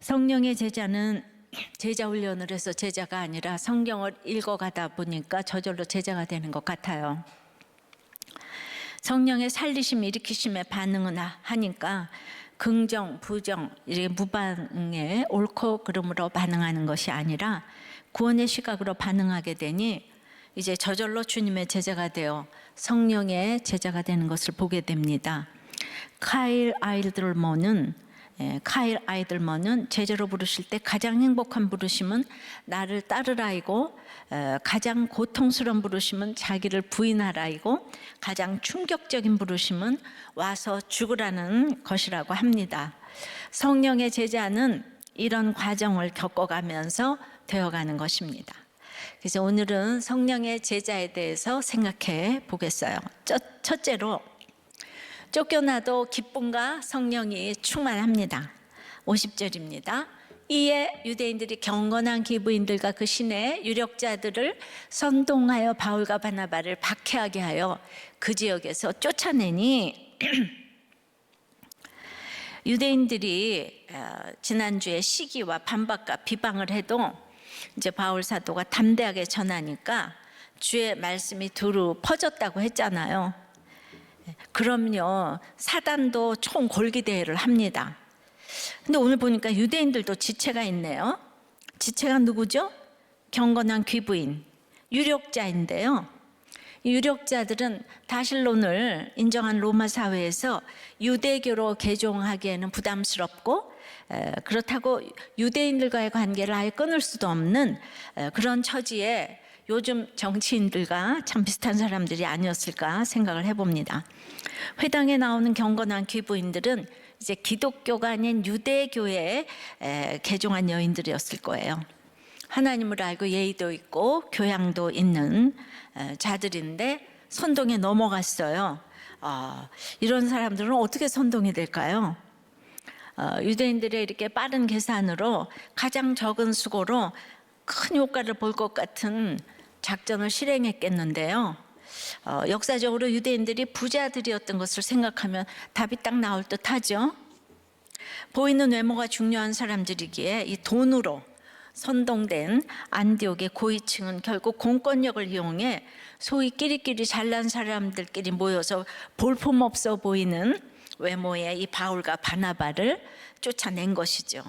성령의 제자는 제자 훈련을 해서 제자가 아니라 성경을 읽어가다 보니까 저절로 제자가 되는 것 같아요. 성령의 살리심, 일으키심에 반응을 하니까 긍정, 부정, 이렇게 무반응에 옳고 그름으로 반응하는 것이 아니라 구원의 시각으로 반응하게 되니 이제 저절로 주님의 제자가 되어 성령의 제자가 되는 것을 보게 됩니다. 카일 아이들먼은 제자로 부르실 때 가장 행복한 부르심은 나를 따르라이고, 가장 고통스러운 부르심은 자기를 부인하라이고, 가장 충격적인 부르심은 와서 죽으라는 것이라고 합니다. 성령의 제자는 이런 과정을 겪어가면서 되어가는 것입니다. 그래서 오늘은 성령의 제자에 대해서 생각해 보겠어요. 첫째로, 쫓겨나도 기쁨과 성령이 충만합니다. 50절입니다. 이에 유대인들이 경건한 기부인들과 그 시내의 유력자들을 선동하여 바울과 바나바를 박해하게 하여 그 지역에서 쫓아내니 유대인들이 지난주에 시기와 반박과 비방을 해도 이제 바울 사도가 담대하게 전하니까 주의 말씀이 두루 퍼졌다고 했잖아요. 그럼요, 사단도 총 골기대회를 합니다. 근데 오늘 보니까 유대인들도 지체가 있네요. 지체가 누구죠? 경건한 귀부인, 유력자인데요. 이 유력자들은 다실론을 인정한 로마 사회에서 유대교로 개종하기에는 부담스럽고, 그렇다고 유대인들과의 관계를 아예 끊을 수도 없는 그런 처지에 요즘 정치인들과 참 비슷한 사람들이 아니었을까 생각을 해봅니다. 회당에 나오는 경건한 귀부인들은 이제 기독교가 아닌 유대교에 개종한 여인들이었을 거예요. 하나님을 알고 예의도 있고 교양도 있는 자들인데 선동에 넘어갔어요. 이런 사람들은 어떻게 선동이 될까요? 유대인들의 이렇게 빠른 계산으로 가장 적은 수고로 큰 효과를 볼 것 같은 작전을 실행했겠는데요. 역사적으로 유대인들이 부자들이었던 것을 생각하면 답이 딱 나올 듯하죠. 보이는 외모가 중요한 사람들이기에 이 돈으로 선동된 안디옥의 고위층은 결국 공권력을 이용해 소위 끼리끼리 잘난 사람들끼리 모여서 볼품없어 보이는 외모의 이 바울과 바나바를 쫓아낸 것이죠.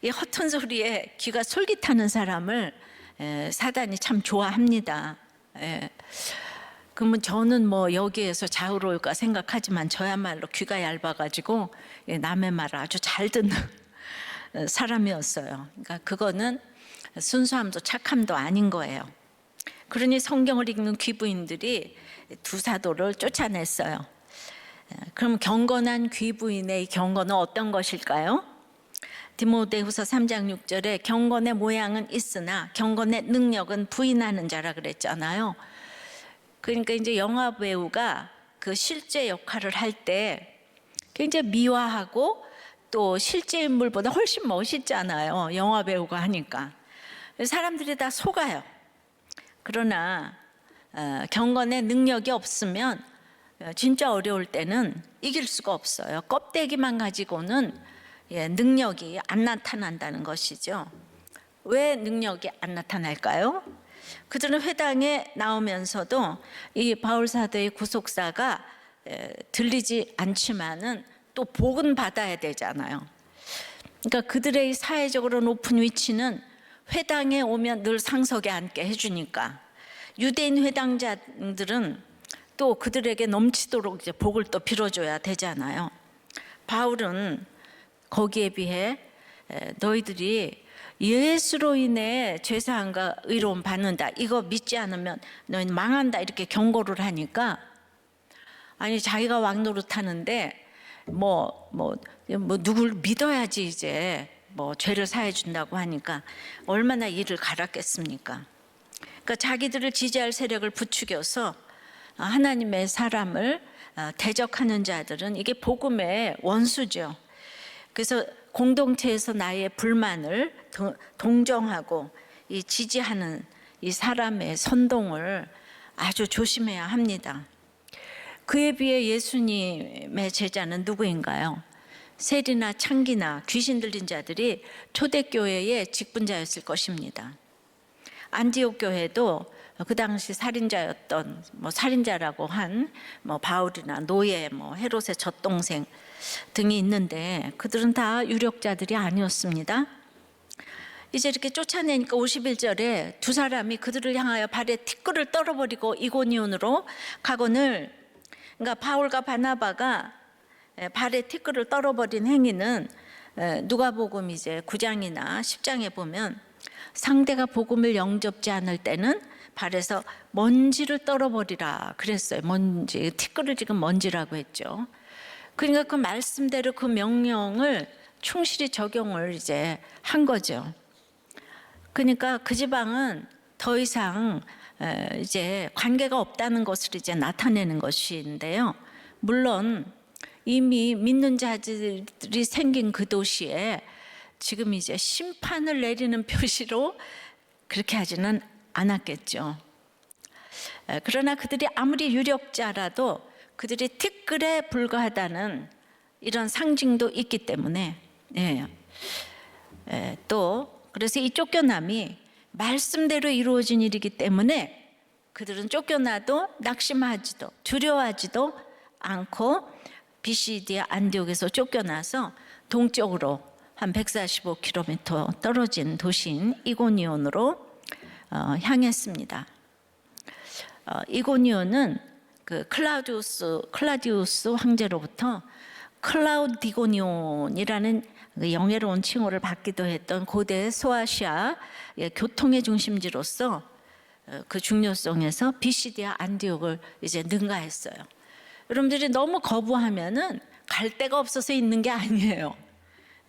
이 허튼 소리에 귀가 솔깃하는 사람을 사단이 참 좋아합니다. 그러면 저는 뭐 여기에서 자유로울까 생각하지만 저야말로 귀가 얇아가지고 남의 말을 아주 잘 듣는 사람이었어요. 그러니까 그거는 순수함도 착함도 아닌 거예요. 그러니 성경을 읽는 귀부인들이 두 사도를 쫓아냈어요. 그럼 경건한 귀부인의 경건은 어떤 것일까요? 디모데후서 3장 6절에 경건의 모양은 있으나 경건의 능력은 부인하는 자라 그랬잖아요. 그러니까 이제 영화 배우가 그 실제 역할을 할 때 굉장히 미화하고 또 실제 인물보다 훨씬 멋있잖아요. 영화 배우가 하니까 사람들이 다 속아요. 그러나 경건의 능력이 없으면 진짜 어려울 때는 이길 수가 없어요. 껍데기만 가지고는 능력이 안 나타난다는 것이죠. 왜 능력이 안 나타날까요? 그들은 회당에 나오면서도 이 바울 사도의 구속사가 들리지 않지만은 또 복은 받아야 되잖아요. 그러니까 그들의 사회적으로 높은 위치는 회당에 오면 늘 상석에 앉게 해주니까 유대인 회당자들은 또 그들에게 넘치도록 이제 복을 또 빌어줘야 되잖아요. 바울은 거기에 비해 너희들이 예수로 인해 죄사함과 의로움 받는다, 이거 믿지 않으면 너희는 망한다, 이렇게 경고를 하니까 아니 자기가 왕노릇하는데 뭐 누굴 믿어야지 이제 뭐 죄를 사해 준다고 하니까 얼마나 이를 갈았겠습니까? 그러니까 자기들을 지지할 세력을 부추겨서 하나님의 사람을 대적하는 자들은 이게 복음의 원수죠. 그래서 공동체에서 나의 불만을 동정하고 이 지지하는 이 사람의 선동을 아주 조심해야 합니다. 그에 비해 예수님의 제자는 누구인가요? 세리나 창기나 귀신 들린 자들이 초대교회의 직분자였을 것입니다. 안디옥 교회도 그 당시 살인자였던 살인자라고 한 바울이나 노예, 헤롯의 젖동생 등이 있는데 그들은 다 유력자들이 아니었습니다. 이제 이렇게 쫓아내니까 51절에 두 사람이 그들을 향하여 발에 티끌을 떨어버리고 이고니온으로 가거늘, 그러니까 바울과 바나바가 발에 티끌을 떨어버린 행위는 누가복음 이제 9장이나 10장에 보면 상대가 복음을 영접지 않을 때는 발에서 먼지를 떨어버리라 그랬어요. 먼지, 티끌을 지금 먼지라고 했죠. 그러니까 그 말씀대로 그 명령을 충실히 적용을 이제 한 거죠. 그러니까 그 지방은 더 이상 이제 관계가 없다는 것을 이제 나타내는 것인데요. 물론 이미 믿는 자들이 생긴 그 도시에 지금 이제 심판을 내리는 표시로 그렇게 하지는 않았겠죠. 그러나 그들이 아무리 유력자라도 그들이 티끌에 불과하다는 이런 상징도 있기 때문에 또 그래서 이 쫓겨남이 말씀대로 이루어진 일이기 때문에 그들은 쫓겨나도 낙심하지도 두려워하지도 않고 비시디아 안디옥에서 쫓겨나서 동쪽으로 한 145km 떨어진 도시인 이고니온으로 향했습니다. 이고니온은 그 클라우디우스 황제로부터 클라우디고니온이라는 영예로운 칭호를 받기도 했던 고대 소아시아 교통의 중심지로서 그 중요성에서 비시디아 안디옥을 이제 능가했어요. 여러분들이 너무 거부하면은 갈 데가 없어서 있는 게 아니에요.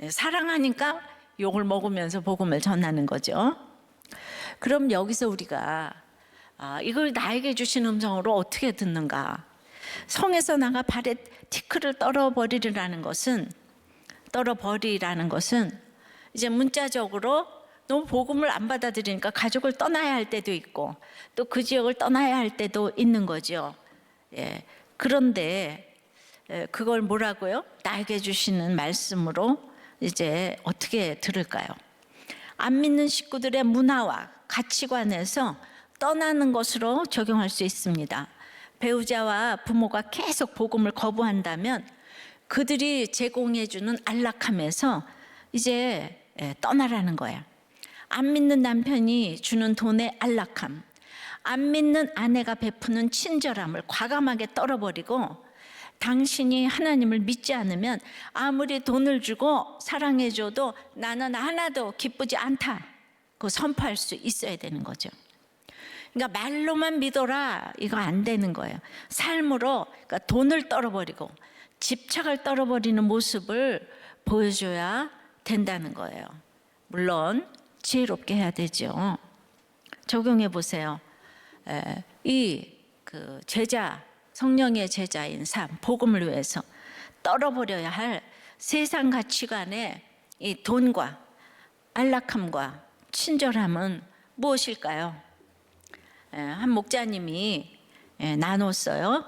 사랑하니까 욕을 먹으면서 복음을 전하는 거죠. 그럼 여기서 우리가 이걸 나에게 주신 음성으로 어떻게 듣는가? 성에서 나가 발에 티끌을 떨어버리라는 것은 이제 문자적으로 너무 복음을 안 받아들이니까 가족을 떠나야 할 때도 있고 또 그 지역을 떠나야 할 때도 있는 거죠. 그런데 그걸 뭐라고요? 나에게 주시는 말씀으로 이제 어떻게 들을까요? 안 믿는 식구들의 문화와 가치관에서 떠나는 것으로 적용할 수 있습니다. 배우자와 부모가 계속 복음을 거부한다면 그들이 제공해주는 안락함에서 이제 떠나라는 거야. 안 믿는 남편이 주는 돈의 안락함, 안 믿는 아내가 베푸는 친절함을 과감하게 떨어버리고 당신이 하나님을 믿지 않으면 아무리 돈을 주고 사랑해줘도 나는 하나도 기쁘지 않다. 그거 선포할 수 있어야 되는 거죠. 그러니까 말로만 믿어라 이거 안 되는 거예요. 삶으로 그러니까 돈을 떨어버리고 집착을 떨어버리는 모습을 보여줘야 된다는 거예요. 물론 지혜롭게 해야 되죠. 적용해 보세요. 이 그 제자, 성령의 제자인 삶, 복음을 위해서 떨어버려야 할 세상 가치관의 이 돈과 안락함과 친절함은 무엇일까요? 한 목자님이 나눴어요.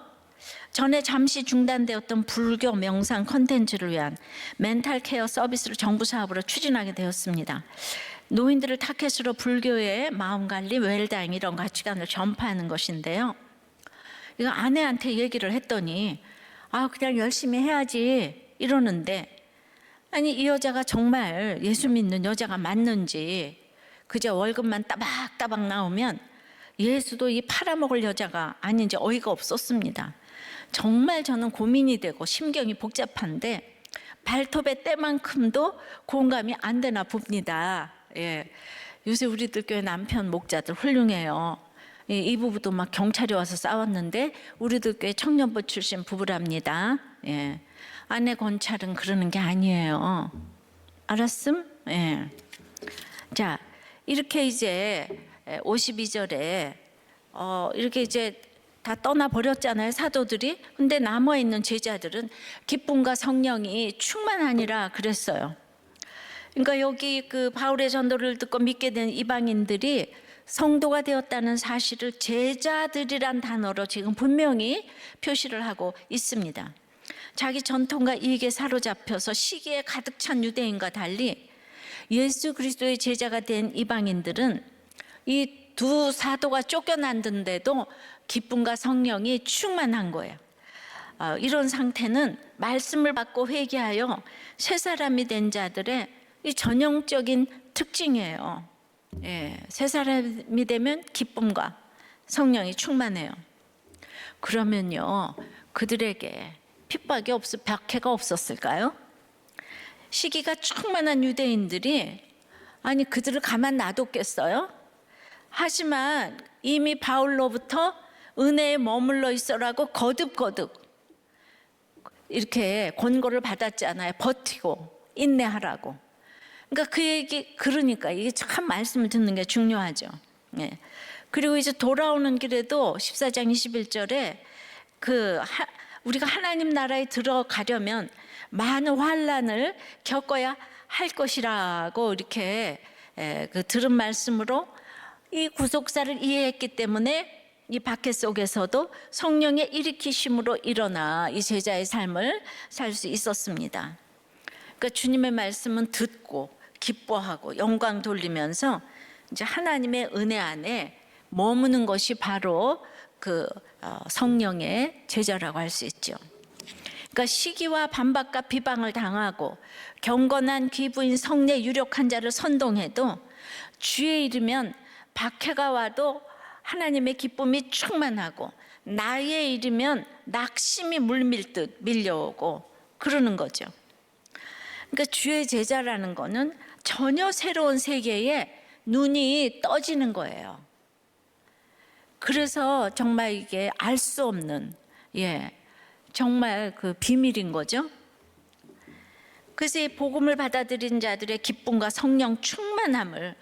전에 잠시 중단되었던 불교 명상 컨텐츠를 위한 멘탈 케어 서비스를 정부 사업으로 추진하게 되었습니다. 노인들을 타겟으로 불교의 마음관리, 웰다잉 이런 가치관을 전파하는 것인데요. 이거 아내한테 얘기를 했더니 그냥 열심히 해야지 이러는데 아니 이 여자가 정말 예수 믿는 여자가 맞는지 그저 월급만 따박따박 나오면 예수도 이 팔아먹을 여자가 아닌지 어이가 없었습니다. 정말 저는 고민이 되고 심경이 복잡한데 발톱의 때만큼도 공감이 안 되나 봅니다. 요새 우리들 교회 남편 목자들 훌륭해요. 이 부부도 막 경찰이 와서 싸웠는데 우리들 교회 청년부 출신 부부랍니다. 아내 권찰은 그러는 게 아니에요. 알았음? 자, 이렇게 이제 52절에 이렇게 이제 다 떠나버렸잖아요, 사도들이. 근데 남아있는 제자들은 기쁨과 성령이 충만하니라 그랬어요. 그러니까 여기 그 바울의 전도를 듣고 믿게 된 이방인들이 성도가 되었다는 사실을 제자들이란 단어로 지금 분명히 표시를 하고 있습니다. 자기 전통과 이익에 사로잡혀서 시기에 가득 찬 유대인과 달리 예수 그리스도의 제자가 된 이방인들은 이 두 사도가 쫓겨났는데도 기쁨과 성령이 충만한 거예요. 이런 상태는 말씀을 받고 회개하여 새 사람이 된 자들의 이 전형적인 특징이에요. 새 사람이 되면 기쁨과 성령이 충만해요. 그러면요, 그들에게 핍박이 박해가 없었을까요? 시기가 충만한 유대인들이 아니 그들을 가만 놔뒀겠어요? 하지만 이미 바울로부터 은혜에 머물러 있어라고 거듭거듭 이렇게 권고를 받았잖아요. 버티고 인내하라고. 그러니까 그러니까 이게 참 말씀을 듣는 게 중요하죠. 그리고 이제 돌아오는 길에도 14장 21절에 우리가 하나님 나라에 들어가려면 많은 환난을 겪어야 할 것이라고 이렇게 들은 말씀으로 이 구속사를 이해했기 때문에 이 박해 속에서도 성령의 일으키심으로 일어나 이 제자의 삶을 살 수 있었습니다. 그러니까 주님의 말씀은 듣고 기뻐하고 영광 돌리면서 이제 하나님의 은혜 안에 머무는 것이 바로 성령의 제자라고 할 수 있죠. 그러니까 시기와 반박과 비방을 당하고 경건한 귀부인 성례 유력한 자를 선동해도 주에 이르면 박해가 와도 하나님의 기쁨이 충만하고 나이에 이르면 낙심이 물밀듯 밀려오고 그러는 거죠. 그러니까 주의 제자라는 거는 전혀 새로운 세계에 눈이 떠지는 거예요. 그래서 정말 이게 알 수 없는 정말 그 비밀인 거죠. 그래서 이 복음을 받아들인 자들의 기쁨과 성령 충만함을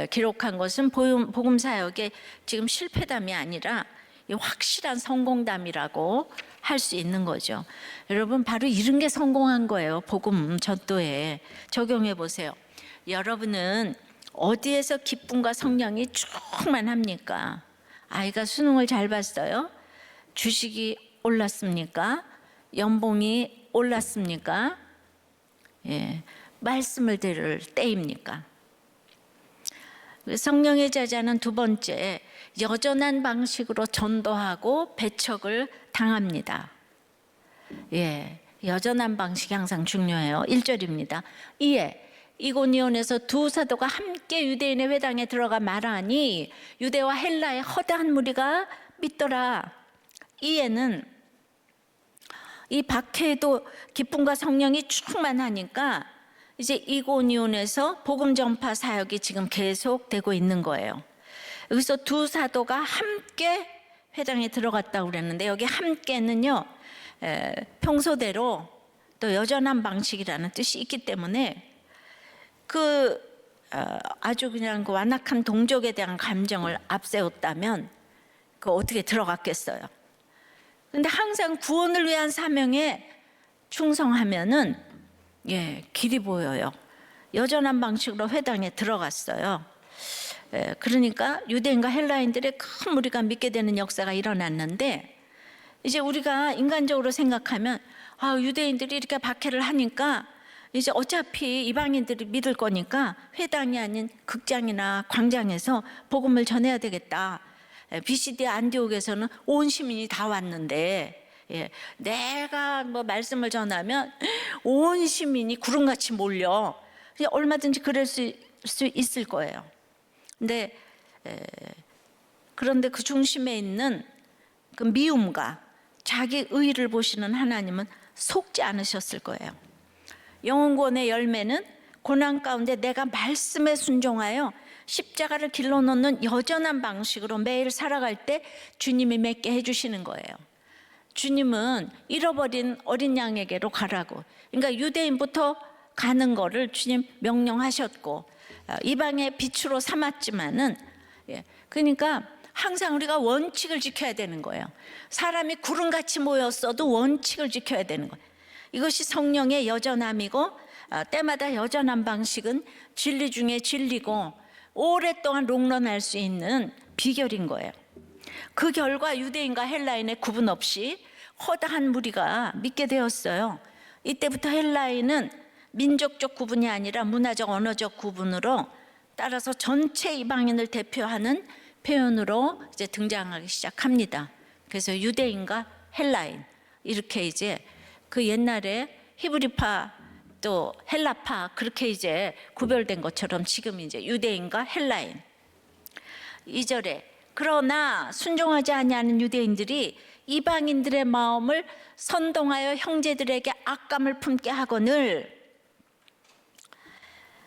기록한 것은 복음 사역의 지금 실패담이 아니라 확실한 성공담이라고 할 수 있는 거죠. 여러분 바로 이런 게 성공한 거예요. 복음 전도에 적용해 보세요. 여러분은 어디에서 기쁨과 성령이 충만합니까? 아이가 수능을 잘 봤어요? 주식이 올랐습니까? 연봉이 올랐습니까? 말씀을 들을 때입니까? 성령의 제자는 두 번째, 여전한 방식으로 전도하고 배척을 당합니다. 여전한 방식이 항상 중요해요. 1절입니다. 이에 이고니온에서 두 사도가 함께 유대인의 회당에 들어가 말하니 유대와 헬라의 허다한 무리가 믿더라. 이에는 이 박해에도 기쁨과 성령이 충만하니까 이제 이고니온에서 복음 전파 사역이 지금 계속되고 있는 거예요. 여기서 두 사도가 함께 회당에 들어갔다고 그랬는데 여기 함께는요 평소대로 또 여전한 방식이라는 뜻이 있기 때문에 아주 그냥 그 완악한 동족에 대한 감정을 앞세웠다면 어떻게 들어갔겠어요. 근데 항상 구원을 위한 사명에 충성하면은 길이 보여요. 여전한 방식으로 회당에 들어갔어요. 그러니까 유대인과 헬라인들의 큰 무리가 믿게 되는 역사가 일어났는데 이제 우리가 인간적으로 생각하면 유대인들이 이렇게 박해를 하니까 이제 어차피 이방인들이 믿을 거니까 회당이 아닌 극장이나 광장에서 복음을 전해야 되겠다. BCD 안디옥에서는 온 시민이 다 왔는데 내가 말씀을 전하면 온 시민이 구름같이 몰려 얼마든지 그럴 수 있을 거예요. 그런데 그 중심에 있는 그 미움과 자기 의의를 보시는 하나님은 속지 않으셨을 거예요. 영혼구원의 열매는 고난 가운데 내가 말씀에 순종하여 십자가를 길러놓는 여전한 방식으로 매일 살아갈 때 주님이 맺게 해주시는 거예요. 주님은 잃어버린 어린 양에게로 가라고. 그러니까 유대인부터 가는 거를 주님 명령하셨고 이방의 빛으로 삼았지만은 그러니까 항상 우리가 원칙을 지켜야 되는 거예요. 사람이 구름같이 모였어도 원칙을 지켜야 되는 거예요. 이것이 성령의 여전함이고 때마다 여전한 방식은 진리 중에 진리고 오랫동안 롱런할 수 있는 비결인 거예요. 그 결과 유대인과 헬라인의 구분 없이 허다한 무리가 믿게 되었어요. 이때부터 헬라인은 민족적 구분이 아니라 문화적 언어적 구분으로 따라서 전체 이방인을 대표하는 표현으로 이제 등장하기 시작합니다. 그래서 유대인과 헬라인 이렇게 이제 그 옛날에 히브리파 또 헬라파 그렇게 이제 구별된 것처럼 지금 이제 유대인과 헬라인. 2절에 그러나 순종하지 아니하는 유대인들이 이방인들의 마음을 선동하여 형제들에게 악감을 품게 하거늘.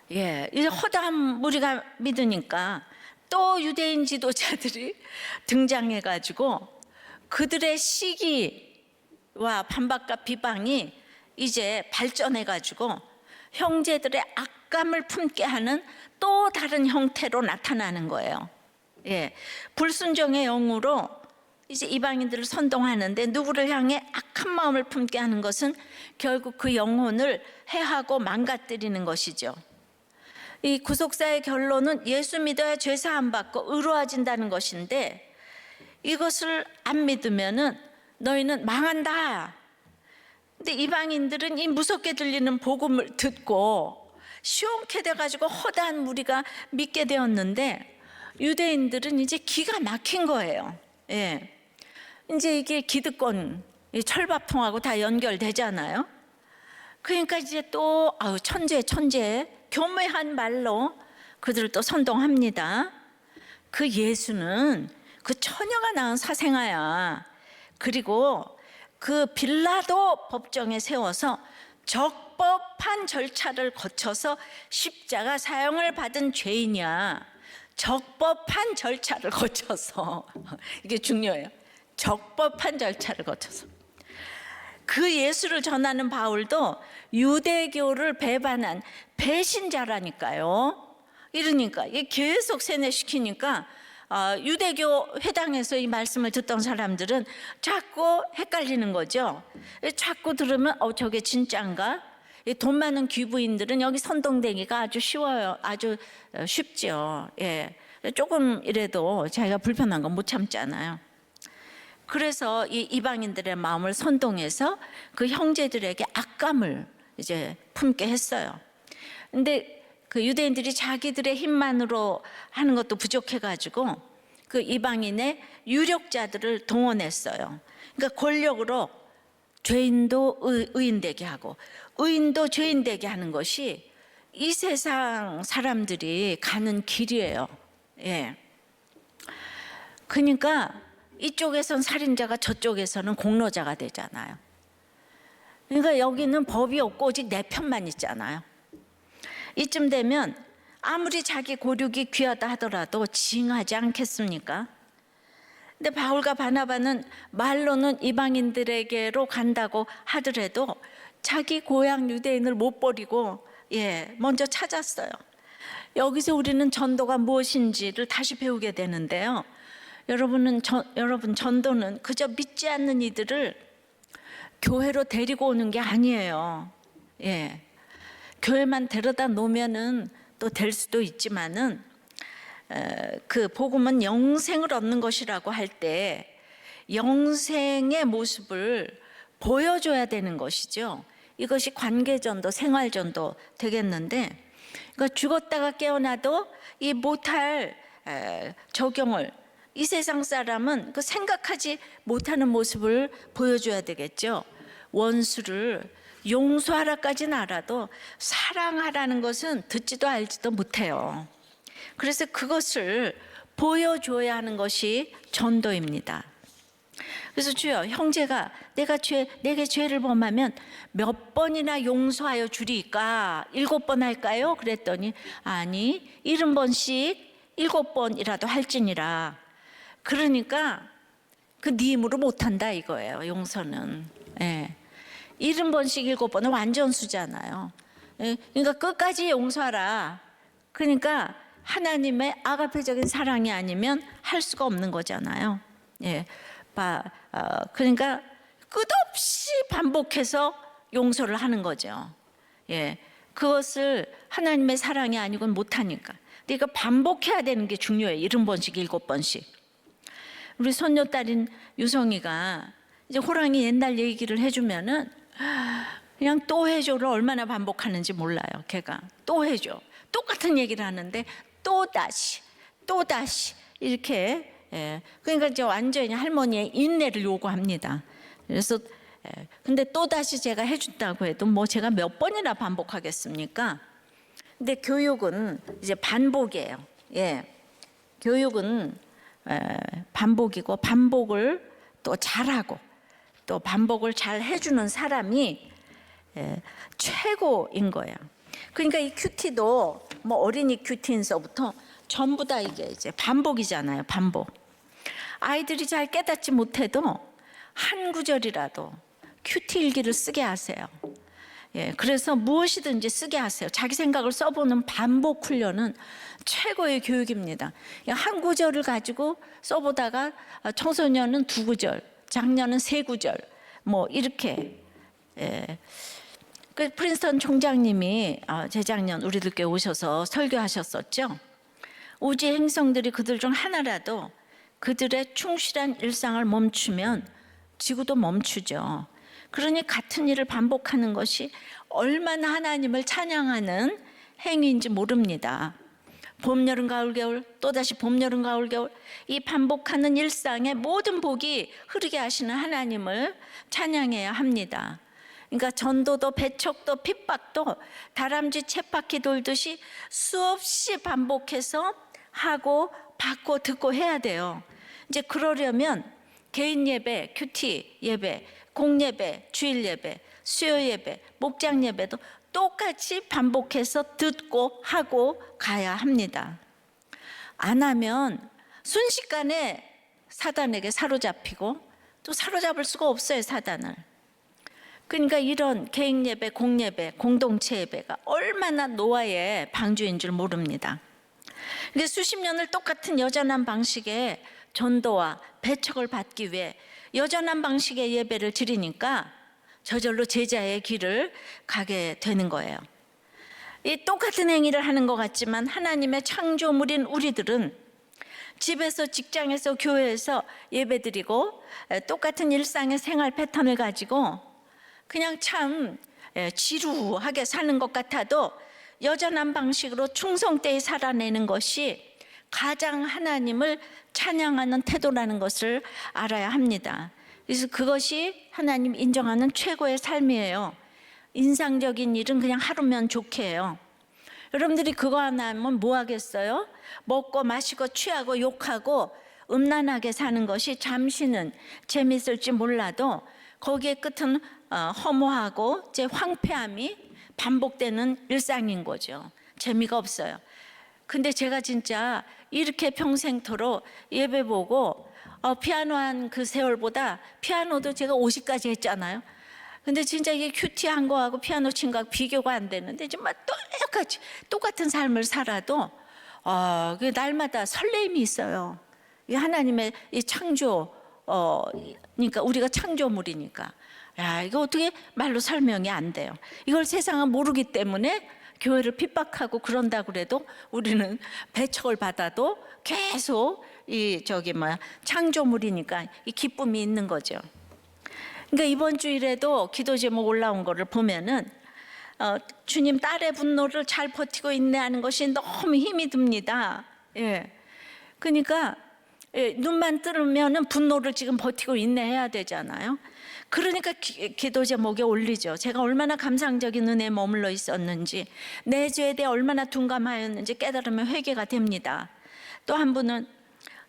이제 허다한 무리가 믿으니까 또 유대인 지도자들이 등장해가지고 그들의 시기와 반박과 비방이 이제 발전해가지고 형제들의 악감을 품게 하는 또 다른 형태로 나타나는 거예요. 불순종의 영으로 이제 이방인들을 선동하는데 누구를 향해 악한 마음을 품게 하는 것은 결국 그 영혼을 해하고 망가뜨리는 것이죠. 이 구속사의 결론은 예수 믿어야 죄 사함 받고 의로워진다는 것인데 이것을 안 믿으면은 너희는 망한다. 근데 이방인들은 이 무섭게 들리는 복음을 듣고 시원케 돼가지고 허다한 무리가 믿게 되었는데 유대인들은 이제 기가 막힌 거예요. 이제 이게 기득권, 철밥통하고 다 연결되잖아요. 그러니까 이제 또 천재 교묘한 말로 그들을 또 선동합니다. 그 예수는 그 처녀가 낳은 사생아야. 그리고 그 빌라도 법정에 세워서 적법한 절차를 거쳐서 십자가 사형을 받은 죄인이야. 적법한 절차를 거쳐서 이게 중요해요. 적법한 절차를 거쳐서 그 예수를 전하는 바울도 유대교를 배반한 배신자라니까요. 이러니까 이게 계속 세뇌시키니까 유대교 회당에서 이 말씀을 듣던 사람들은 자꾸 헷갈리는 거죠. 자꾸 들으면 저게 진짠가? 돈 많은 귀부인들은 여기 선동되기가 아주 쉬워요. 아주 쉽죠. 조금 이래도 자기가 불편한 건 못 참잖아요. 그래서 이 이방인들의 마음을 선동해서 그 형제들에게 악감을 이제 품게 했어요. 근데 그 유대인들이 자기들의 힘만으로 하는 것도 부족해가지고 그 이방인의 유력자들을 동원했어요. 그러니까 권력으로 죄인도 의인 되게 하고 의인도 죄인 되게 하는 것이 이 세상 사람들이 가는 길이에요. 그러니까 이쪽에선 살인자가 저쪽에서는 공로자가 되잖아요. 그러니까 여기는 법이 없고 오직 내 편만 있잖아요. 이쯤 되면 아무리 자기 고륙이 귀하다 하더라도 징하지 않겠습니까? 근데 바울과 바나바는 말로는 이방인들에게로 간다고 하더라도 자기 고향 유대인을 못 버리고 먼저 찾았어요. 여기서 우리는 전도가 무엇인지를 다시 배우게 되는데요. 여러분 전도는 그저 믿지 않는 이들을 교회로 데리고 오는 게 아니에요. 교회만 데려다 놓으면은 또 될 수도 있지만은 그 복음은 영생을 얻는 것이라고 할 때 영생의 모습을 보여줘야 되는 것이죠. 이것이 관계전도, 생활전도 되겠는데, 그러니까 죽었다가 깨어나도 이 못할 적용을 이 세상 사람은 그 생각하지 못하는 모습을 보여줘야 되겠죠. 원수를 용서하라까지는 알아도 사랑하라는 것은 듣지도 알지도 못해요. 그래서 그것을 보여줘야 하는 것이 전도입니다. 그래서 주여, 형제가 내게 죄를 범하면 몇 번이나 용서하여 주리까? 7번 할까요? 그랬더니 아니 70번씩 7번이라도 할지니라. 그러니까 그 네 힘으로 못한다 이거예요. 용서는 70번씩 7번은 완전수잖아요. 그러니까 끝까지 용서하라. 그러니까 하나님의 아가페적인 사랑이 아니면 할 수가 없는 거잖아요. 그러니까 끝없이 반복해서 용서를 하는 거죠. 그것을 하나님의 사랑이 아니고는 못하니까. 그러니까 반복해야 되는 게 중요해요. 70번씩 7번씩. 우리 손녀딸인 유성이가 이제 호랑이 옛날 얘기를 해주면은 그냥 또 해줘를 얼마나 반복하는지 몰라요. 걔가 또 해줘, 똑같은 얘기를 하는데 또 다시 이렇게. 그러니까 이제 완전히 할머니의 인내를 요구합니다. 그래서 근데 또 다시 제가 해준다고 해도 뭐 제가 몇 번이나 반복하겠습니까? 근데 교육은 이제 반복이에요. 교육은 반복이고, 반복을 또 잘하고 또 반복을 잘 해주는 사람이 최고인 거예요. 그러니까 이 큐티도 뭐 어린이 큐티인서부터 전부 다 이게 이제 반복이잖아요. 반복. 아이들이 잘 깨닫지 못해도 한 구절이라도 큐티 일기를 쓰게 하세요. 그래서 무엇이든지 쓰게 하세요. 자기 생각을 써보는 반복 훈련은 최고의 교육입니다. 한 구절을 가지고 써보다가 청소년은 2구절, 장년은 3구절, 뭐 이렇게. 그 프린스턴 총장님이 재작년 우리들 교회 오셔서 설교하셨었죠. 우주의 행성들이 그들 중 하나라도 그들의 충실한 일상을 멈추면 지구도 멈추죠. 그러니 같은 일을 반복하는 것이 얼마나 하나님을 찬양하는 행위인지 모릅니다. 봄, 여름, 가을, 겨울, 또다시 봄, 여름, 가을, 겨울, 이 반복하는 일상의 모든 복이 흐르게 하시는 하나님을 찬양해야 합니다. 그러니까 전도도 배척도 핍박도 다람쥐 쳇바퀴 돌듯이 수없이 반복해서 하고 받고 듣고 해야 돼요. 이제 그러려면 개인 예배, 큐티 예배, 공예배, 주일 예배, 수요 예배, 목장 예배도 똑같이 반복해서 듣고 하고 가야 합니다. 안 하면 순식간에 사단에게 사로잡히고 또 사로잡을 수가 없어요, 사단을. 그러니까 이런 개인 예배, 공예배, 공동체 예배가 얼마나 노아의 방주인 줄 모릅니다. 근데 수십 년을 똑같은 여전한 방식의 전도와 배척을 받기 위해 여전한 방식의 예배를 드리니까 저절로 제자의 길을 가게 되는 거예요. 이 똑같은 행위를 하는 것 같지만 하나님의 창조물인 우리들은 집에서, 직장에서, 교회에서 예배드리고 똑같은 일상의 생활 패턴을 가지고 그냥 참 지루하게 사는 것 같아도 여전한 방식으로 충성되이 살아내는 것이 가장 하나님을 찬양하는 태도라는 것을 알아야 합니다. 그래서 그것이 하나님 인정하는 최고의 삶이에요. 인상적인 일은 그냥 하루면 좋게 해요. 여러분들이 그거 하나 하면 뭐 하겠어요? 먹고 마시고 취하고 욕하고 음란하게 사는 것이 잠시는 재미있을지 몰라도 거기에 끝은 허무하고 이제 황폐함이 반복되는 일상인 거죠. 재미가 없어요. 근데 제가 진짜 이렇게 평생토록 예배 보고 피아노 한 그 세월보다, 피아노도 제가 50까지 했잖아요. 근데 진짜 이게 큐티한 거하고 피아노 친 거하고 비교가 안 되는데 정말 똑같은 삶을 살아도 그 날마다 설레임이 있어요. 이 하나님의 이 창조, 그러니까 우리가 창조물이니까. 야, 이거 어떻게 말로 설명이 안 돼요. 이걸 세상은 모르기 때문에 교회를 핍박하고 그런다고 그래도 우리는 배척을 받아도 계속 창조물이니까 이 기쁨이 있는 거죠. 그러니까 이번 주일에도 기도 제목 올라온 거를 보면은 주님, 딸의 분노를 잘 버티고 인내하는 것이 너무 힘이 듭니다. 그러니까 눈만 뜨면은 분노를 지금 버티고 인내해야 되잖아요. 그러니까 기도 제목에 올리죠. 제가 얼마나 감상적인 은혜에 머물러 있었는지, 내 죄에 대해 얼마나 둔감하였는지 깨달으면 회개가 됩니다. 또 한 분은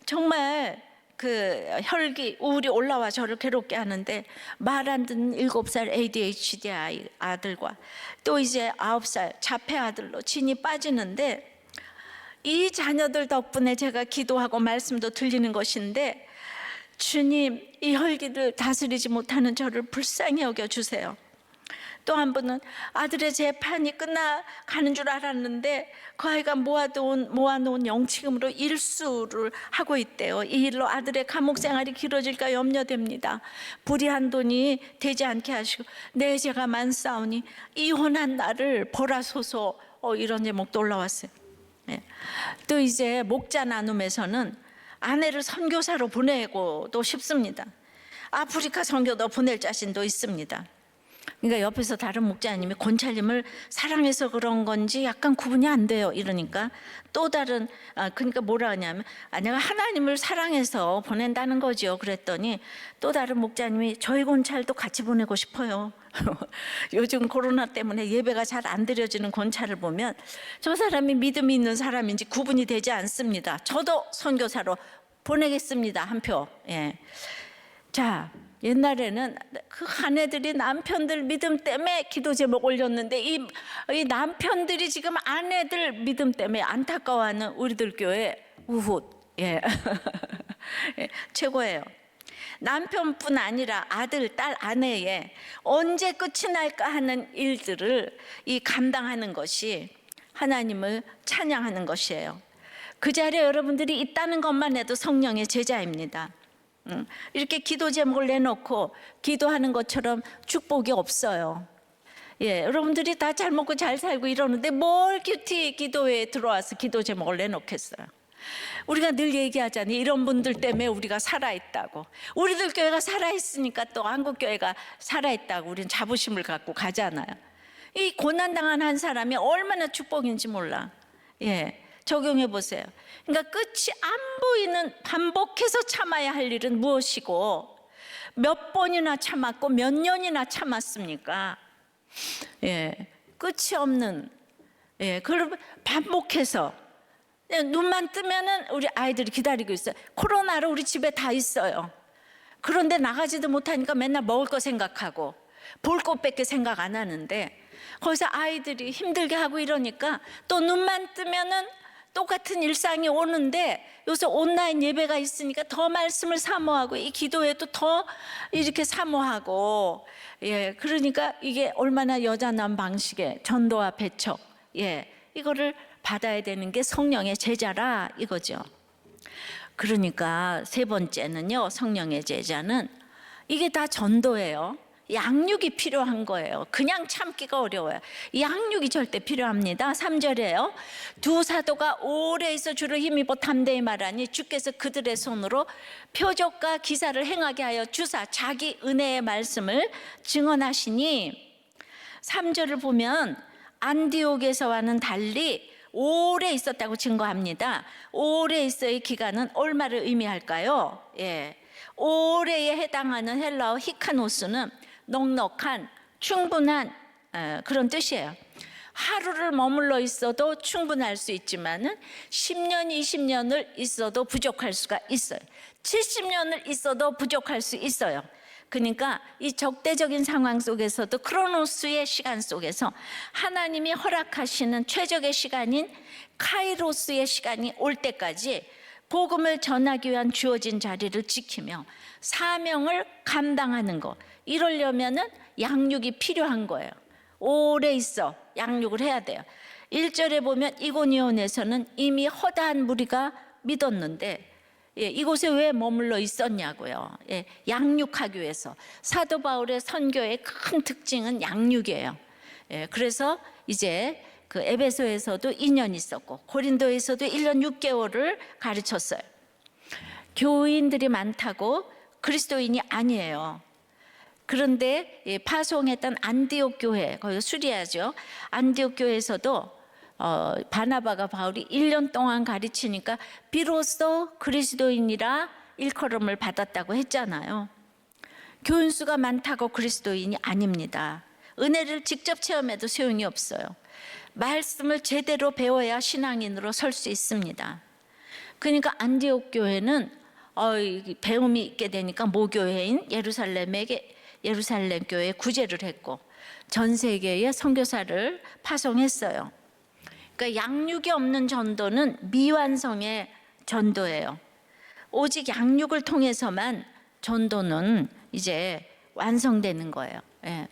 정말 그 혈기, 우울이 올라와 저를 괴롭게 하는데 말 안 듣는 7살 ADHD 아들과 또 이제 9살 자폐 아들로 진이 빠지는데, 이 자녀들 덕분에 제가 기도하고 말씀도 들리는 것인데, 주님, 이 혈기를 다스리지 못하는 저를 불쌍히 여겨주세요. 또 한 분은 아들의 재판이 끝나가는 줄 알았는데 그 아이가 모아놓은 영치금으로 일수를 하고 있대요. 이 일로 아들의 감옥 생활이 길어질까 염려됩니다. 불의한 돈이 되지 않게 하시고 내 죄가 많사오니 이혼한 나를 벌하소서. 이런 제목도 올라왔어요. 또 이제 목자 나눔에서는 아내를 선교사로 보내고도 싶습니다. 아프리카 선교도 보낼 자신도 있습니다. 그러니까 옆에서 다른 목자님이 권찰님을 사랑해서 그런 건지 약간 구분이 안 돼요. 이러니까 또 다른 그러니까 뭐라 하냐면 내가 하나님을 사랑해서 보낸다는 거죠. 그랬더니 또 다른 목자님이 저희 권찰도 같이 보내고 싶어요. 요즘 코로나 때문에 예배가 잘 안 드려지는 권찰을 보면 저 사람이 믿음이 있는 사람인지 구분이 되지 않습니다. 저도 선교사로 보내겠습니다. 한 표. 예. 자, 옛날에는 그 아내들이 남편들 믿음 때문에 기도 제목 올렸는데 이 남편들이 지금 아내들 믿음 때문에 안타까워하는 우리들 교회 우훗. 예. 예, 최고예요. 남편뿐 아니라 아들, 딸, 아내의 언제 끝이 날까 하는 일들을 감당하는 것이 하나님을 찬양하는 것이에요. 그 자리에 여러분들이 있다는 것만 해도 성령의 제자입니다. 이렇게 기도 제목을 내놓고 기도하는 것처럼 축복이 없어요. 예, 여러분들이 다 잘 먹고 잘 살고 이러는데 뭘 큐티 기도회에 들어와서 기도 제목을 내놓겠어요. 우리가 늘 얘기하잖아요. 이런 분들 때문에 우리가 살아있다고. 우리들 교회가 살아있으니까 또 한국교회가 살아있다고 우리는 자부심을 갖고 가잖아요. 이 고난당한 한 사람이 얼마나 축복인지 몰라. 예, 적용해 보세요. 그러니까 끝이 안 보이는 반복해서 참아야 할 일은 무엇이고 몇 번이나 참았고 몇 년이나 참았습니까? 예, 끝이 없는, 예, 그걸 반복해서 눈만 뜨면은 우리 아이들이 기다리고 있어요. 코로나로 우리 집에 다 있어요. 그런데 나가지도 못하니까 맨날 먹을 거 생각하고 볼 것밖에 생각 안 하는데 거기서 아이들이 힘들게 하고 이러니까 또 눈만 뜨면은 똑같은 일상이 오는데 요새 온라인 예배가 있으니까 더 말씀을 사모하고 이 기도에도 더 이렇게 사모하고, 예, 그러니까 이게 얼마나 여자남 방식의 전도와 배척, 예, 이거를 받아야 되는 게 성령의 제자라 이거죠. 그러니까 세 번째는요, 성령의 제자는 이게 다 전도예요. 양육이 필요한 거예요. 그냥 참기가 어려워요. 양육이 절대 필요합니다. 3절에요. 두 사도가 오래 있어 주를 힘입어 담대히 말하니 주께서 그들의 손으로 표적과 기사를 행하게 하여 주사 자기 은혜의 말씀을 증언하시니 3절을 보면 안디옥에서와는 달리 오래 있었다고 증거합니다. 오래 있어의 기간은 얼마를 의미할까요? 예, 오래에 해당하는 헬라어 히카노스는 넉넉한, 충분한 그런 뜻이에요. 하루를 머물러 있어도 충분할 수 있지만은 10년, 20년을 있어도 부족할 수가 있어요. 70년을 있어도 부족할 수 있어요. 그러니까 이 적대적인 상황 속에서도 크로노스의 시간 속에서 하나님이 허락하시는 최적의 시간인 카이로스의 시간이 올 때까지 복음을 전하기 위한 주어진 자리를 지키며 사명을 감당하는 것, 이러려면은 양육이 필요한 거예요. 오래 있어 양육을 해야 돼요. 1절에 보면 이고니온에서는 이미 허다한 무리가 믿었는데, 예, 이곳에 왜 머물러 있었냐고요. 예, 양육하기 위해서. 사도 바울의 선교의 큰 특징은 양육이에요. 예, 그래서 이제 그 에베소에서도 2년 있었고 고린도에서도 1년 6개월을 가르쳤어요. 교인들이 많다고 그리스도인이 아니에요. 그런데 파송했던 안디옥 교회, 거기 수리아죠. 안디옥 교회에서도 바나바가 바울이 1년 동안 가르치니까 비로소 그리스도인이라 일컬음을 받았다고 했잖아요. 교인 수가 많다고 그리스도인이 아닙니다. 은혜를 직접 체험해도 소용이 없어요. 말씀을 제대로 배워야 신앙인으로 설 수 있습니다. 그러니까 안디옥 교회는 배움이 있게 되니까 모교회인 예루살렘 교회에 구제를 했고 전 세계에 선교사를 파송했어요. 그러니까 양육이 없는 전도는 미완성의 전도예요. 오직 양육을 통해서만 전도는 이제 완성되는 거예요. 예.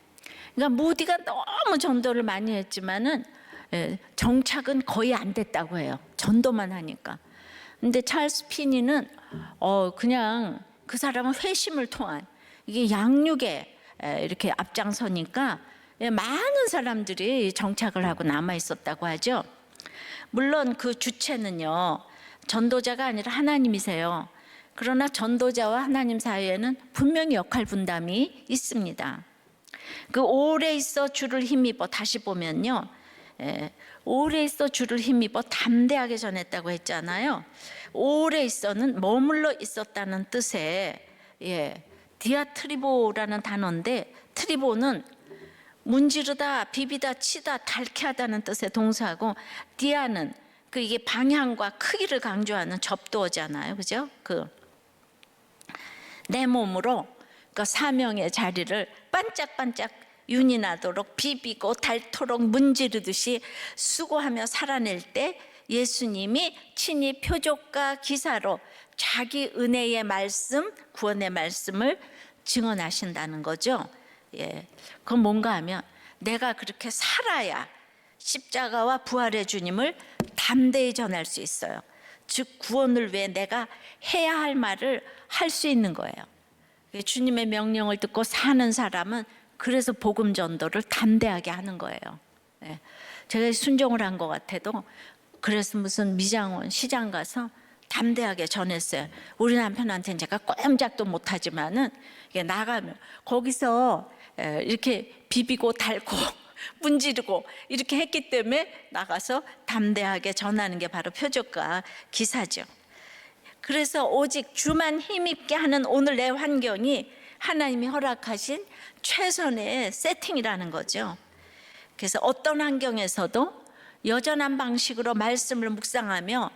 그러니까 무디가 너무 전도를 많이 했지만은 정착은 거의 안 됐다고 해요. 전도만 하니까. 근데 찰스 피니는 그냥 그 사람은 회심을 통한 이게 양육에 이렇게 앞장서니까 많은 사람들이 정착을 하고 남아 있었다고 하죠. 물론 그 주체는요, 전도자가 아니라 하나님이세요. 그러나 전도자와 하나님 사이에는 분명히 역할 분담이 있습니다. 그 오래 있어 주를 힘입어, 다시 보면요, 오래 있어 주를 힘입어 담대하게 전했다고 했잖아요. 오래 있어는 머물러 있었다는 뜻의 디아트리보라는 단어인데, 트리보는 문지르다, 비비다, 치다, 닳게 하다는 뜻의 동사고, 디아는 이게 방향과 크기를 강조하는 접두어잖아요, 그죠? 내 몸으로 사명의 자리를 반짝반짝 윤이 나도록 비비고 닳도록 문지르듯이 수고하며 살아낼 때 예수님이 친히 표적과 기사로 자기 은혜의 말씀, 구원의 말씀을 증언하신다는 거죠. 그건 뭔가 하면 내가 그렇게 살아야 십자가와 부활의 주님을 담대히 전할 수 있어요. 즉 구원을 위해 내가 해야 할 말을 할 수 있는 거예요. 주님의 명령을 듣고 사는 사람은 그래서 복음 전도를 담대하게 하는 거예요. 제가 순종을 한 것 같아도 그래서 무슨 미장원 시장 가서 담대하게 전했어요. 우리 남편한테는 제가 꼼짝도 못하지만은 나가면 거기서 이렇게 비비고 닳고 문지르고 이렇게 했기 때문에 나가서 담대하게 전하는 게 바로 표적과 기사죠. 그래서 오직 주만 힘입게 하는 오늘 내 환경이 하나님이 허락하신 최선의 세팅이라는 거죠. 그래서 어떤 환경에서도 여전한 방식으로 말씀을 묵상하며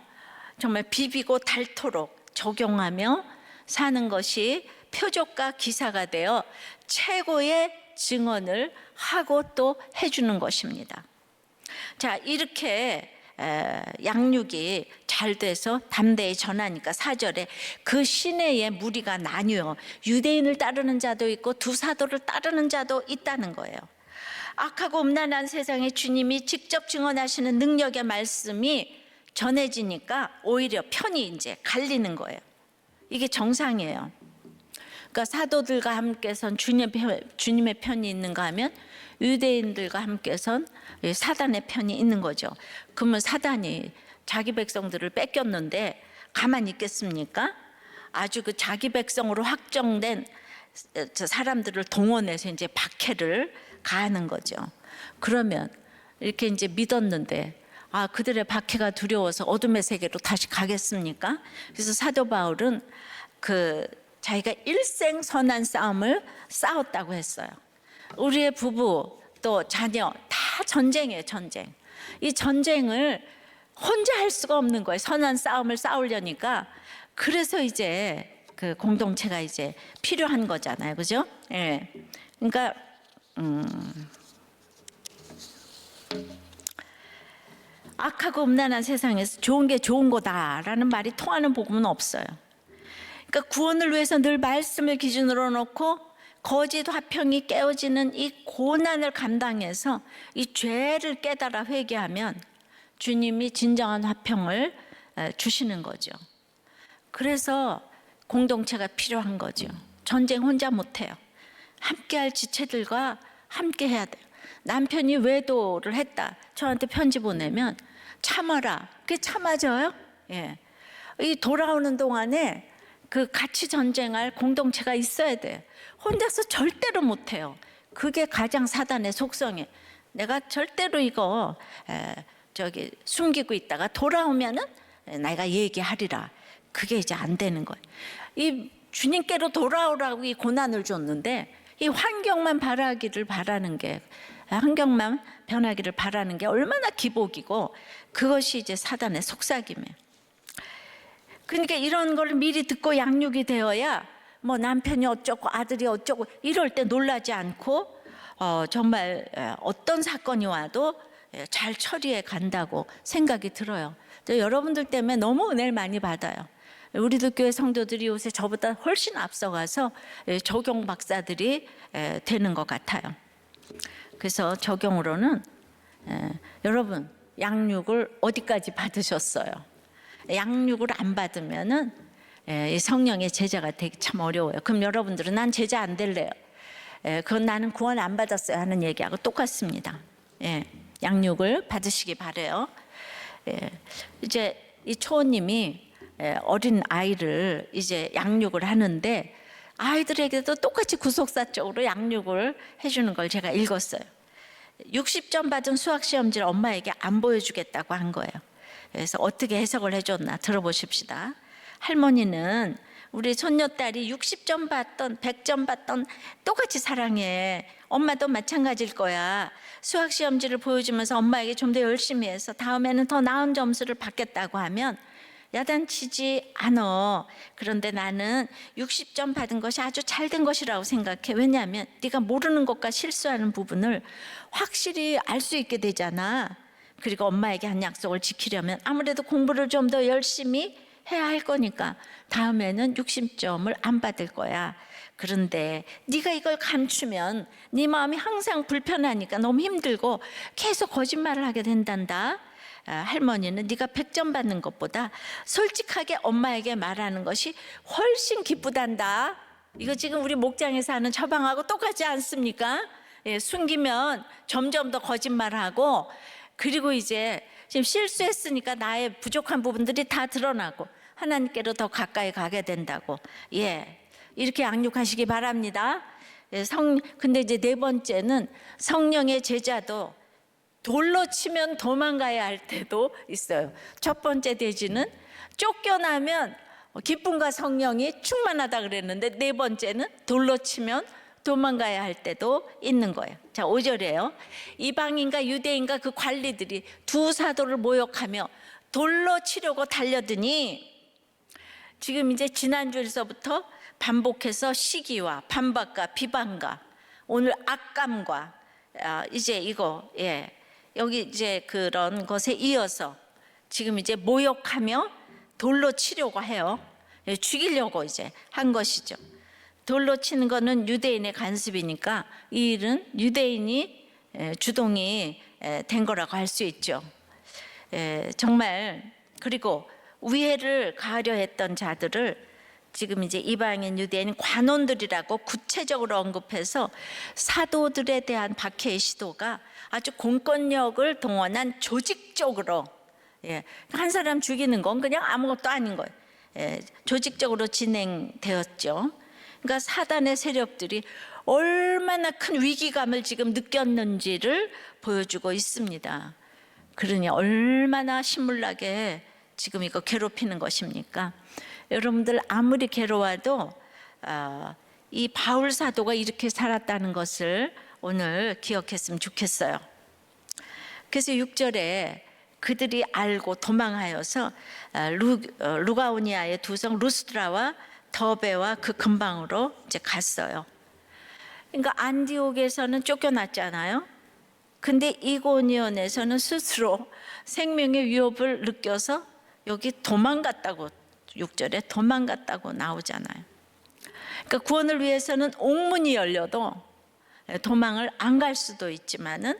정말 비비고 닳도록 적용하며 사는 것이 표적과 기사가 되어 최고의 증언을 하고 또 해주는 것입니다. 자, 이렇게 양육이 잘 돼서 담대히 전하니까 4절에 그 시내에 무리가 나뉘어 유대인을 따르는 자도 있고 두 사도를 따르는 자도 있다는 거예요. 악하고 음란한 세상에 주님이 직접 증언하시는 능력의 말씀이 전해지니까 오히려 편이 이제 갈리는 거예요. 이게 정상이에요. 그러니까 사도들과 함께선 주님의 편이 있는가 하면 유대인들과 함께선 사단의 편이 있는 거죠. 그러면 사단이 자기 백성들을 뺏겼는데 가만히 있겠습니까? 아주 그 자기 백성으로 확정된 사람들을 동원해서 이제 박해를 가하는 거죠. 그러면 이렇게 이제 믿었는데 그들의 박해가 두려워서 어둠의 세계로 다시 가겠습니까? 그래서 사도 바울은 자기가 일생 선한 싸움을 싸웠다고 했어요. 우리의 부부 또 자녀 다 전쟁이에요, 전쟁. 이 전쟁을 혼자 할 수가 없는 거예요. 선한 싸움을 싸우려니까. 그래서 이제 그 공동체가 이제 필요한 거잖아요, 그죠? 그러니까 악하고 음란한 세상에서 좋은 게 좋은 거다라는 말이 통하는 복음은 없어요. 그러니까 구원을 위해서 늘 말씀을 기준으로 놓고 거짓 화평이 깨어지는 이 고난을 감당해서 이 죄를 깨달아 회개하면 주님이 진정한 화평을 주시는 거죠. 그래서 공동체가 필요한 거죠. 전쟁 혼자 못해요. 함께할 지체들과 함께 해야 돼요. 남편이 외도를 했다, 저한테 편지 보내면 참아라. 그게 참아져요? 이 돌아오는 동안에 같이 전쟁할 공동체가 있어야 돼요. 혼자서 절대로 못해요. 그게 가장 사단의 속성이에요. 내가 절대로 이거 숨기고 있다가 돌아오면은 내가 얘기하리라. 그게 이제 안 되는 거예요. 이 주님께로 돌아오라고 이 고난을 줬는데 이 환경만 바라는 게 얼마나 기복이고 그것이 이제 사단의 속삭임이에요. 그러니까 이런 걸 미리 듣고 양육이 되어야 뭐 남편이 어쩌고 아들이 어쩌고 이럴 때 놀라지 않고 정말 어떤 사건이 와도 잘 처리해 간다고 생각이 들어요. 여러분들 때문에 너무 은혜를 많이 받아요. 우리도 교회 성도들이 요새 저보다 훨씬 앞서가서 적용 박사들이 되는 것 같아요. 그래서 적용으로는 여러분 양육을 어디까지 받으셨어요? 양육을 안 받으면은 성령의 제자가 되기 참 어려워요. 그럼 여러분들은 난 제자 안 될래요. 그건 나는 구원 안 받았어요 하는 얘기하고 똑같습니다. 양육을 받으시기 바래요. 이제 이 초호님이 어린 아이를 이제 양육을 하는데 아이들에게도 똑같이 구속사적으로 양육을 해주는 걸 제가 읽었어요. 60점 받은 수학시험지를 엄마에게 안 보여주겠다고 한 거예요. 그래서 어떻게 해석을 해줬나 들어보십시다. 할머니는 우리 손녀딸이 60점 받던 100점 받던 똑같이 사랑해. 엄마도 마찬가지일 거야. 수학시험지를 보여주면서 엄마에게 좀 더 열심히 해서 다음에는 더 나은 점수를 받겠다고 하면 야단치지 않아. 그런데 나는 60점 받은 것이 아주 잘된 것이라고 생각해. 왜냐하면 네가 모르는 것과 실수하는 부분을 확실히 알 수 있게 되잖아. 그리고 엄마에게 한 약속을 지키려면 아무래도 공부를 좀 더 열심히 해야 할 거니까 다음에는 60점을 안 받을 거야. 그런데 네가 이걸 감추면 네 마음이 항상 불편하니까 너무 힘들고 계속 거짓말을 하게 된단다. 할머니는 네가 100점 받는 것보다 솔직하게 엄마에게 말하는 것이 훨씬 기쁘단다. 이거 지금 우리 목장에서 하는 처방하고 똑같지 않습니까? 숨기면 점점 더 거짓말하고, 그리고 이제 지금 실수했으니까 나의 부족한 부분들이 다 드러나고 하나님께로 더 가까이 가게 된다고. 이렇게 양육하시기 바랍니다. 근데 이제 네 번째는 성령의 제자도 돌로 치면 도망가야 할 때도 있어요. 첫 번째 대지는 쫓겨나면 기쁨과 성령이 충만하다 그랬는데, 네 번째는 돌로 치면 도망가야 할 때도 있는 거예요. 자, 5절이에요. 이방인과 유대인과 그 관리들이 두 사도를 모욕하며 돌로 치려고 달려드니, 지금 이제 지난주에서부터 반복해서 시기와 반박과 비방과 오늘 악감과 이제 이거 여기 이제 그런 것에 이어서 지금 이제 모욕하며 돌로 치려고 해요. 죽이려고 이제 한 것이죠. 돌로 치는 거는 유대인의 관습이니까 이 일은 유대인이 주동이 된 거라고 할 수 있죠. 정말. 그리고 위해를 가하려 했던 자들을 지금 이제 이방인 유대인 관원들이라고 구체적으로 언급해서 사도들에 대한 박해의 시도가 아주 공권력을 동원한 조직적으로, 한 사람 죽이는 건 그냥 아무것도 아닌 거예요. 조직적으로 진행되었죠. 그러니까 사단의 세력들이 얼마나 큰 위기감을 지금 느꼈는지를 보여주고 있습니다. 그러니 얼마나 신물나게 지금 이거 괴롭히는 것입니까? 여러분들 아무리 괴로워도 이 바울 사도가 이렇게 살았다는 것을 오늘 기억했으면 좋겠어요. 그래서 6절에 그들이 알고 도망하여서 루가오니아의 두 성 루스드라와 더베와 그 근방으로 이제 갔어요. 그러니까 안디옥에서는 쫓겨났잖아요. 근데 이고니온에서는 스스로 생명의 위협을 느껴서 여기 도망갔다고, 6절에 도망갔다고 나오잖아요. 그러니까 구원을 위해서는 옥문이 열려도 도망을 안 갈 수도 있지만은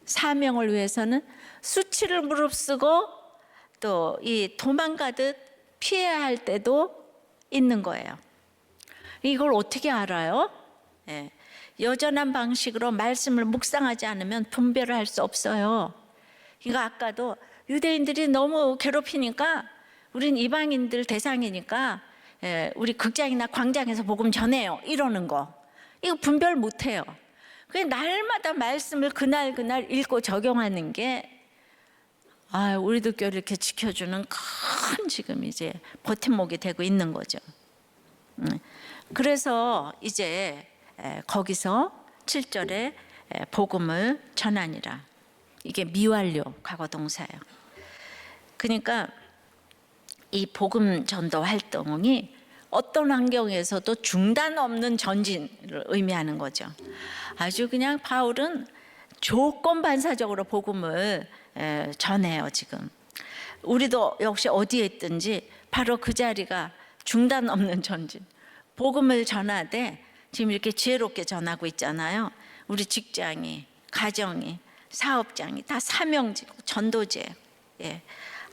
사명을 위해서는 수치를 무릅쓰고 또 이 도망가듯 피해야 할 때도 있는 거예요. 이걸 어떻게 알아요? 여전한 방식으로 말씀을 묵상하지 않으면 분별을 할 수 없어요. 그러니까 아까도 유대인들이 너무 괴롭히니까 우린 이방인들 대상이니까 우리 극장이나 광장에서 복음 전해요 이러는 거, 이거 분별 못해요. 그냥 날마다 말씀을 그날 읽고 적용하는 게 우리도 교회를 이렇게 지켜주는 큰 지금 이제 버팀목이 되고 있는 거죠. 그래서 이제 거기서 7절에 복음을 전하니라, 이게 미완료 과거동사예요. 그러니까 이 복음 전도 활동이 어떤 환경에서도 중단 없는 전진을 의미하는 거죠. 아주 그냥 바울은 조건 반사적으로 복음을 전해요. 지금 우리도 역시 어디에 있든지 바로 그 자리가 중단 없는 전진, 복음을 전하되 지금 이렇게 지혜롭게 전하고 있잖아요. 우리 직장이, 가정이, 사업장이 다 사명지고 전도제예요.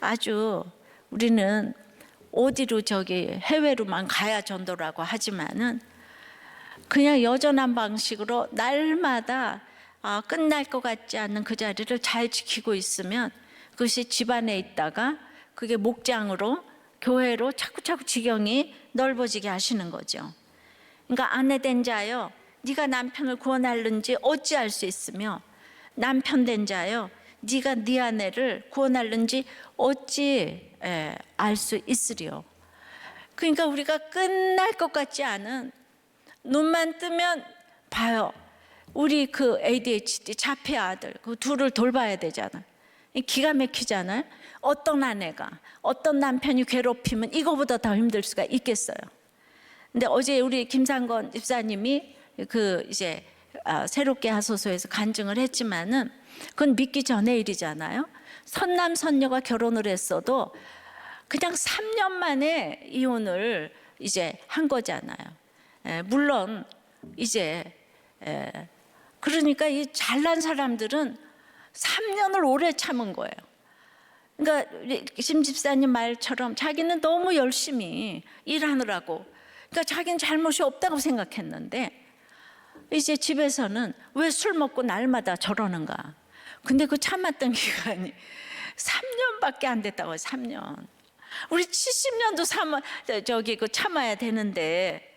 아주 우리는 어디로 저기 해외로만 가야 전도라고 하지만은 그냥 여전한 방식으로 날마다 끝날 것 같지 않는 그 자리를 잘 지키고 있으면 그것이 집안에 있다가 그게 목장으로 교회로 자꾸자꾸 지경이 넓어지게 하시는 거죠. 그러니까 아내 된 자여 네가 남편을 구원할는지 어찌할 수 있으며 남편 된 자여 네가 네 아내를 구원할는지 어찌 알 수 있으리요. 그러니까 우리가 끝날 것 같지 않은, 눈만 뜨면 봐요, 우리 그 ADHD 자폐 아들 그 둘을 돌봐야 되잖아. 기가 막히잖아요. 어떤 아내가 어떤 남편이 괴롭히면 이거보다 더 힘들 수가 있겠어요. 근데 어제 우리 김상건 집사님이 그 이제 새롭게 하소서에서 간증을 했지만은 그건 믿기 전의 일이잖아요. 선남 선녀가 결혼을 했어도 그냥 3년 만에 이혼을 이제 한 거잖아요. 물론 이제 그러니까 이 잘난 사람들은 3년을 오래 참은 거예요. 그러니까 심 집사님 말처럼 자기는 너무 열심히 일하느라고, 그러니까 자기는 잘못이 없다고 생각했는데 이제 집에서는 왜 술 먹고 날마다 저러는가. 근데 그 참았던 기간이 3년밖에 안 됐다고요. 3년. 우리 70년도 참아야 되는데,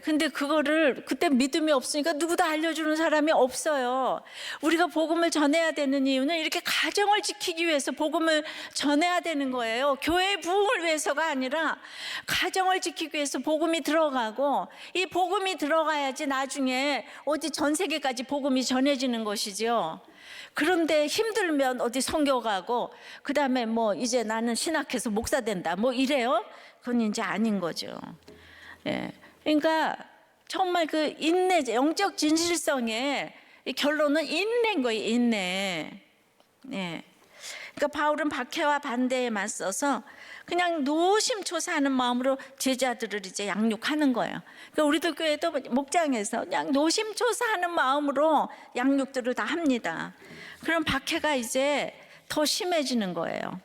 근데 그거를 그때 믿음이 없으니까 누구도 알려주는 사람이 없어요. 우리가 복음을 전해야 되는 이유는 이렇게 가정을 지키기 위해서 복음을 전해야 되는 거예요. 교회의 부흥을 위해서가 아니라 가정을 지키기 위해서 복음이 들어가고, 이 복음이 들어가야지 나중에 어디 전 세계까지 복음이 전해지는 것이죠. 그런데 힘들면 어디 선교 가고 그 다음에 뭐 이제 나는 신학해서 목사 된다 뭐 이래요? 그건 이제 아닌 거죠. 그러니까 정말 그 인내, 영적 진실성의 결론은 인내인 거예요. 인내. 그러니까 바울은 박해와 반대에 맞서서 그냥 노심초사하는 마음으로 제자들을 이제 양육하는 거예요. 그러니까 우리들 교회도 목장에서 그냥 노심초사하는 마음으로 양육들을 다 합니다. 그럼 박해가 이제 더 심해지는 거예요.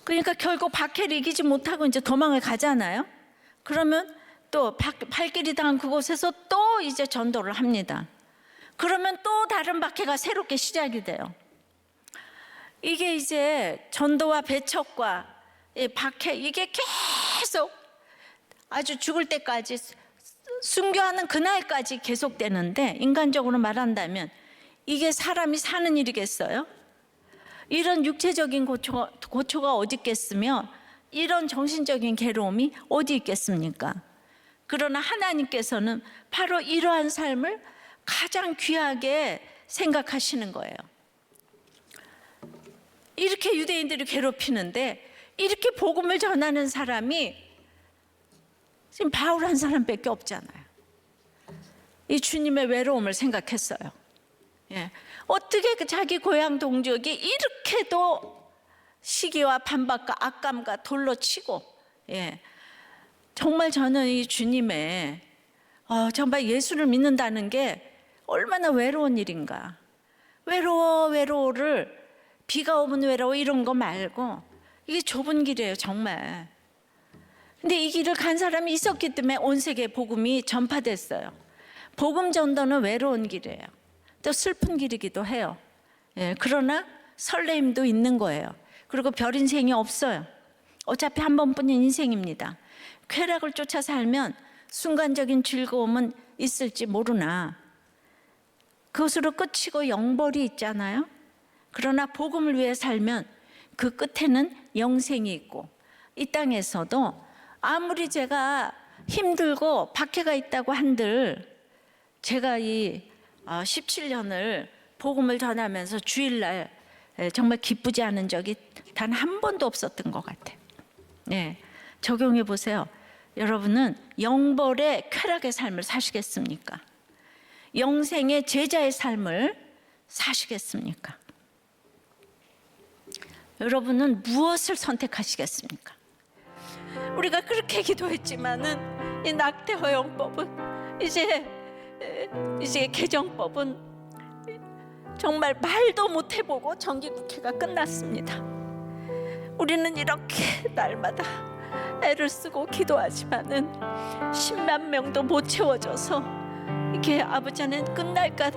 그러니까 결국 박해를 이기지 못하고 이제 도망을 가잖아요. 그러면 또 발길이 당한 그곳에서 또 이제 전도를 합니다. 그러면 또 다른 박해가 새롭게 시작이 돼요. 이게 이제 전도와 배척과 박해, 이게 계속 아주 죽을 때까지, 순교하는 그날까지 계속되는데, 인간적으로 말한다면 이게 사람이 사는 일이겠어요? 이런 육체적인 고초가 어디 있겠으며 이런 정신적인 괴로움이 어디 있겠습니까? 그러나 하나님께서는 바로 이러한 삶을 가장 귀하게 생각하시는 거예요. 이렇게 유대인들이 괴롭히는데 이렇게 복음을 전하는 사람이 지금 바울 한 사람밖에 없잖아요. 이 주님의 외로움을 생각했어요. 어떻게 그 자기 고향 동족이 이렇게도 시기와 반박과 악감과 돌로 치고, 정말 저는 이 주님의 정말 예수를 믿는다는 게 얼마나 외로운 일인가. 외로워를 비가 오면 외로워 이런 거 말고 이게 좁은 길이에요, 정말. 근데 이 길을 간 사람이 있었기 때문에 온 세계에 복음이 전파됐어요. 복음 전도는 외로운 길이에요. 또 슬픈 길이기도 해요. 그러나 설레임도 있는 거예요. 그리고 별 인생이 없어요. 어차피 한 번뿐인 인생입니다. 쾌락을 쫓아 살면 순간적인 즐거움은 있을지 모르나 그것으로 끝이고 영벌이 있잖아요. 그러나 복음을 위해 살면 그 끝에는 영생이 있고, 이 땅에서도 아무리 제가 힘들고 박해가 있다고 한들, 제가 이 17년을 복음을 전하면서 주일날 정말 기쁘지 않은 적이 단 한 번도 없었던 것 같아요. 적용해 보세요. 여러분은 영벌의 쾌락의 삶을 사시겠습니까? 영생의 제자의 삶을 사시겠습니까? 여러분은 무엇을 선택하시겠습니까? 우리가 그렇게 기도했지만은 이 낙태 허용법은 이제 개정법은 정말 말도 못 해보고 정기국회가 끝났습니다. 우리는 이렇게 날마다 애를 쓰고 기도하지만은 10만 명도 못 채워져서 이게 아버지 안에 끝날까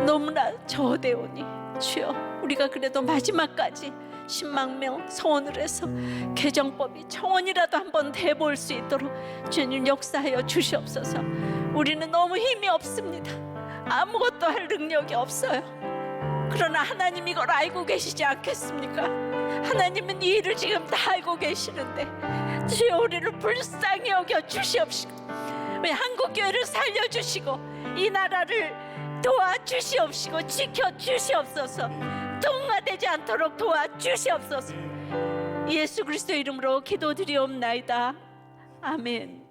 너무나 저어되오니 주여, 우리가 그래도 마지막까지 10만 명 서원을 해서 개정법이 청원이라도 한번 돼볼 수 있도록 주님 역사하여 주시옵소서. 우리는 너무 힘이 없습니다. 아무것도 할 능력이 없어요. 그러나 하나님 이걸 알고 계시지 않겠습니까? 하나님은 이 일을 지금 다 알고 계시는데 주여 우리를 불쌍히 여겨 주시옵시고 한국교회를 살려주시고 이 나라를 도와주시옵시고 지켜주시옵소서. 통화되지 않도록 도와주시옵소서. 예수 그리스도 이름으로 기도드리옵나이다. 아멘.